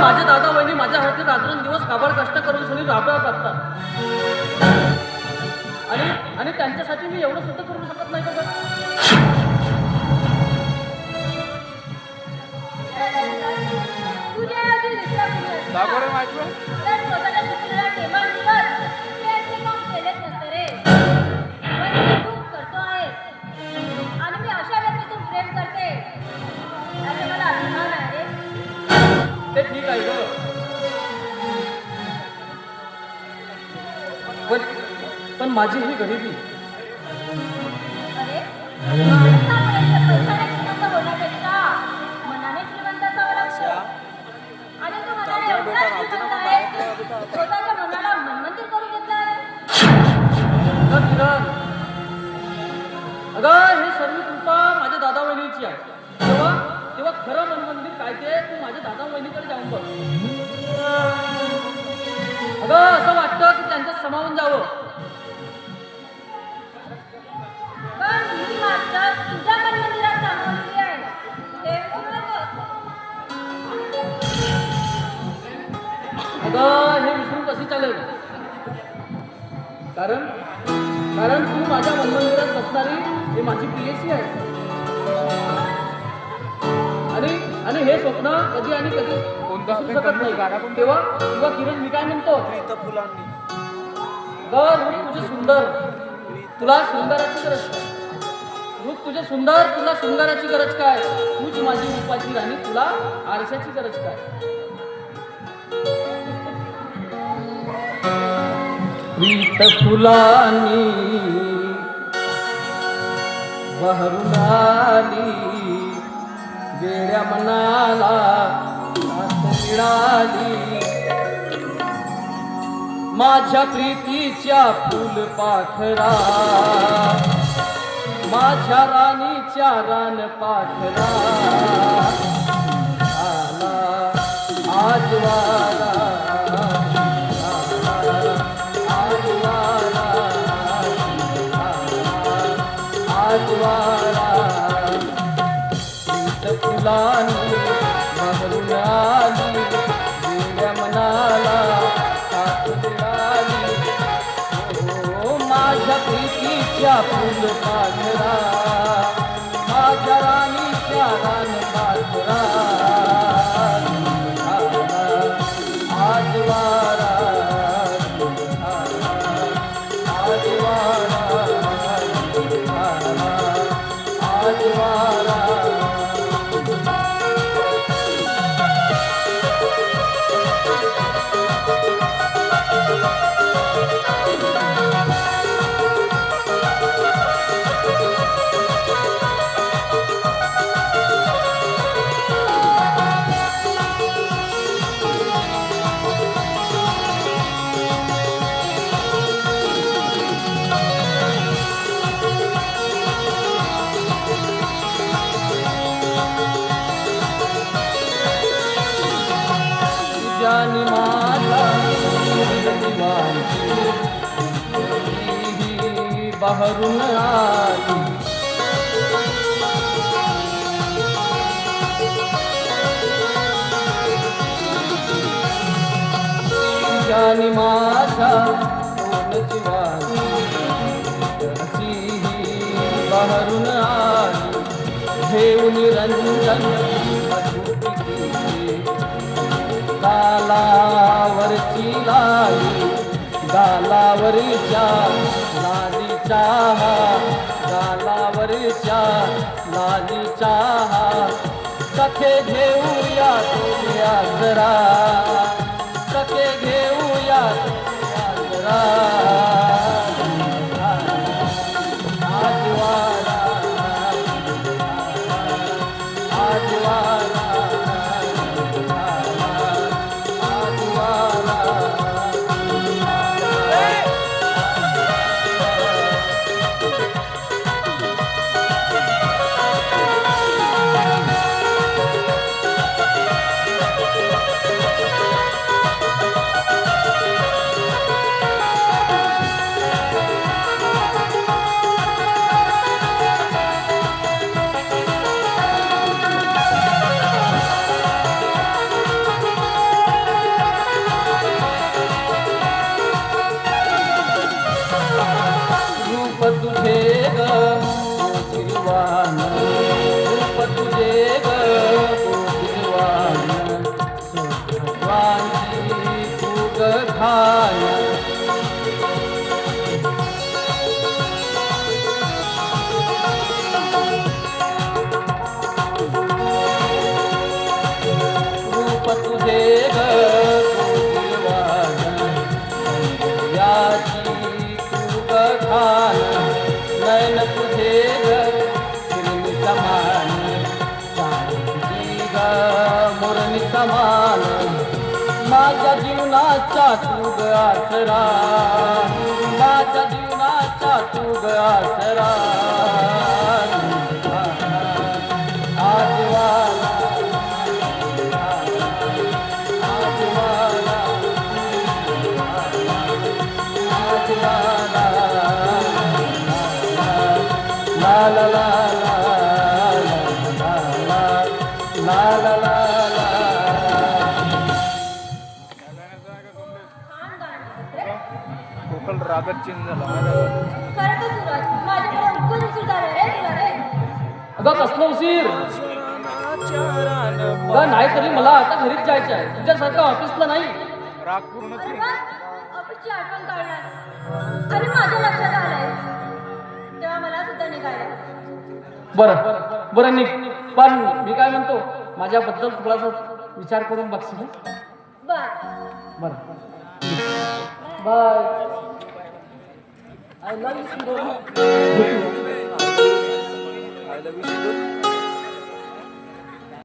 माझे दादा वहिनी माझ्यासाठी रात्रंदिवस काबाड कष्ट करून सनी राबवत असतात आणि आणि त्यांच्यासाठी मी एवढं सुद्धा करू शकत नाही का? ते ठीक आहे ग, पण माझी ही गरिबी अगं हे सर्व कृपा माझ्या दादा वहिनीची आहे. तेव्हा तेव्हा खरं मनमंदिर काय ते तू माझ्या दादा वहिनीकडे जाऊन बघ. अगं असं वाटतं की त्यांच्यात समावून जावं. अगं हे विसरून कशी चालेल? कारण कारण तू माझ्या मनमंदिरात बसणारी ही माझी प्रियसी आहे. आणि हे स्वप्न कधी आणि कधी विसरू शकत नाही. तेव्हा किरण मी काय म्हणतो, तुझे सुंदर तुला सुंदराची गरज काय? रूप तुझे सुंदर तुला सुंदराची गरज काय? तूच माझी रूपाची राणी तुला आरशाची गरज काय? प्रीत फुलानी बहरून आली, वेड्या मनाला साथ मिळाली. माझ्या प्रीतीच्या फुलपाखरा, माझ्या राणीच्या रानपाखरा, आला आज वारा, फुलानी बहरून आली, वेड्या मनाला साथ मिळाली. हो माझ्या प्रीतीच्या फुलपाखरा, माझ्या राणीच्या रानपाखरा, आज वारा, आज वारा, आज वारा. जानी माझा दिवाणची बहरून आली, जानी माझा दिवाणची बहरून आली. घेऊन रंजन गालावरची लाली, गालावरच्या लालीचा, गालावरच्या लालीचा, सखे घेऊया तुझ्या जरा, सखे घेऊया तुझ्या जरा. आज वारा, आज वारा, धोरणी समान माझ्या जीवनाचा तू ग आसरा माझ्या जीवनाचा तू ग आसरा आजवाला आजवाला आजवाला ला ला ला ला ला ला कोकल रागत चेंज झाला खरं तर सुरुवात माझ्याकडे उकल उशीर झाला रे तुला रे अगं कसलं उशीर अगं नाही तरी मला आता घरीच जायचं आहे तुझ्यासारखं ऑफिसला नाही राग पूर्ण अरे वा ऑफिसची आठवण काढणार अरे माझ्या लक्षात आलंय तेव्हा मला सुद्धा निघायला बरं बरं निघ पण मी काय म्हणतो माझ्याबद्दल थोडासा विचार करून बघशील बर बरं bye I love you I love you